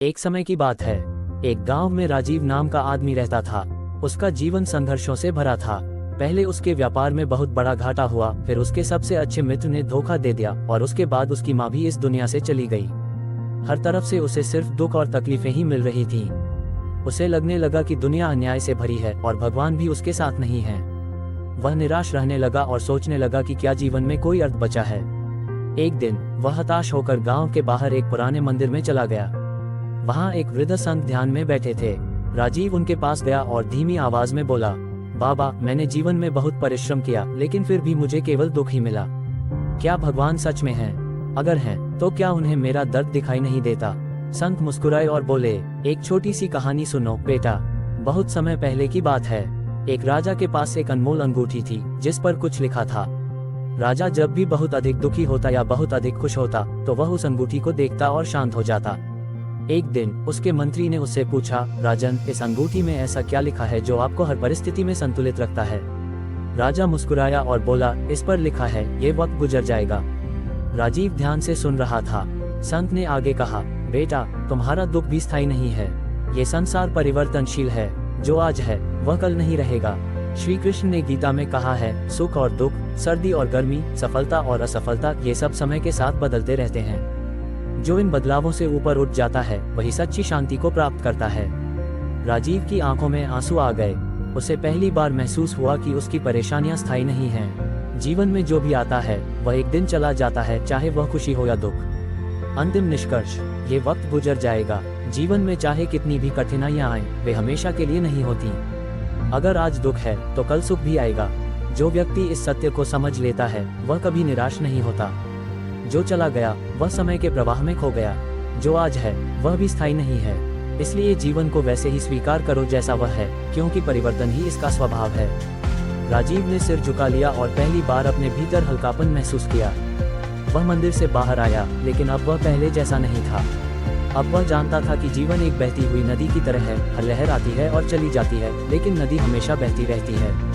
एक समय की बात है। एक गांव में राजीव नाम का आदमी रहता था। उसका जीवन संघर्षों से भरा था। पहले उसके व्यापार में बहुत बड़ा घाटा हुआ, फिर उसके सबसे अच्छे मित्र ने धोखा दे दिया और उसके बाद उसकी माँ भी इस दुनिया से चली गई। हर तरफ से उसे सिर्फ दुख और तकलीफें ही मिल रही थीं। उसे लगने लगा कि दुनिया अन्याय से भरी है और भगवान भी उसके साथ नहीं है। वह निराश रहने लगा और सोचने लगा कि क्या जीवन में कोई अर्थ बचा है। एक दिन वह हताश होकर गांव के बाहर एक पुराने मंदिर में चला गया। वहां एक वृद्ध संत ध्यान में बैठे थे। राजीव उनके पास गया और धीमी आवाज में बोला, बाबा, मैंने जीवन में बहुत परिश्रम किया, लेकिन फिर भी मुझे केवल दुख ही मिला। क्या भगवान सच में है? अगर हैं, तो क्या उन्हें मेरा दर्द दिखाई नहीं देता? संत मुस्कुराए और बोले, एक छोटी सी कहानी सुनो बेटा। बहुत समय पहले की बात है। एक राजा के पास एक अनमोल अंगूठी थी जिस पर कुछ लिखा था। राजा जब भी बहुत अधिक दुखी होता या बहुत अधिक खुश होता तो वह उस अंगूठी को देखता और शांत हो जाता। एक दिन उसके मंत्री ने उससे पूछा, राजन, इस अंगूठी में ऐसा क्या लिखा है जो आपको हर परिस्थिति में संतुलित रखता है? राजा मुस्कुराया और बोला, इस पर लिखा है, ये वक्त गुजर जाएगा। राजीव ध्यान से सुन रहा था। संत ने आगे कहा, बेटा, तुम्हारा दुख भी स्थायी नहीं है। ये संसार परिवर्तनशील है। जो आज है वह कल नहीं रहेगा। श्री कृष्ण ने गीता में कहा है, सुख और दुख, सर्दी और गर्मी, सफलता और असफलता, ये सब समय के साथ बदलते रहते हैं। जो इन बदलावों से ऊपर उठ जाता है वही सच्ची शांति को प्राप्त करता है। राजीव की आंखों में आंसू आ गए। उसे पहली बार महसूस हुआ कि उसकी परेशानियां स्थायी नहीं हैं। जीवन में जो भी आता है वह एक दिन चला जाता है, चाहे वह खुशी हो या दुख। अंतिम निष्कर्ष, ये वक्त गुजर जाएगा। जीवन में चाहे कितनी भी कठिनाइयां आएं, वे हमेशा के लिए नहीं होती। अगर आज दुख है तो कल सुख भी आएगा। जो व्यक्ति इस सत्य को समझ लेता है वह कभी निराश नहीं होता। जो चला गया वह समय के प्रवाह में खो गया। जो आज है वह भी स्थायी नहीं है। इसलिए जीवन को वैसे ही स्वीकार करो जैसा वह है, क्योंकि परिवर्तन ही इसका स्वभाव है। राजीव ने सिर झुका लिया और पहली बार अपने भीतर हल्कापन महसूस किया। वह मंदिर से बाहर आया, लेकिन अब वह पहले जैसा नहीं था। अब वह जानता था कि जीवन एक बहती हुई नदी की तरह है। हर लहर आती है और चली जाती है, लेकिन नदी हमेशा बहती रहती है।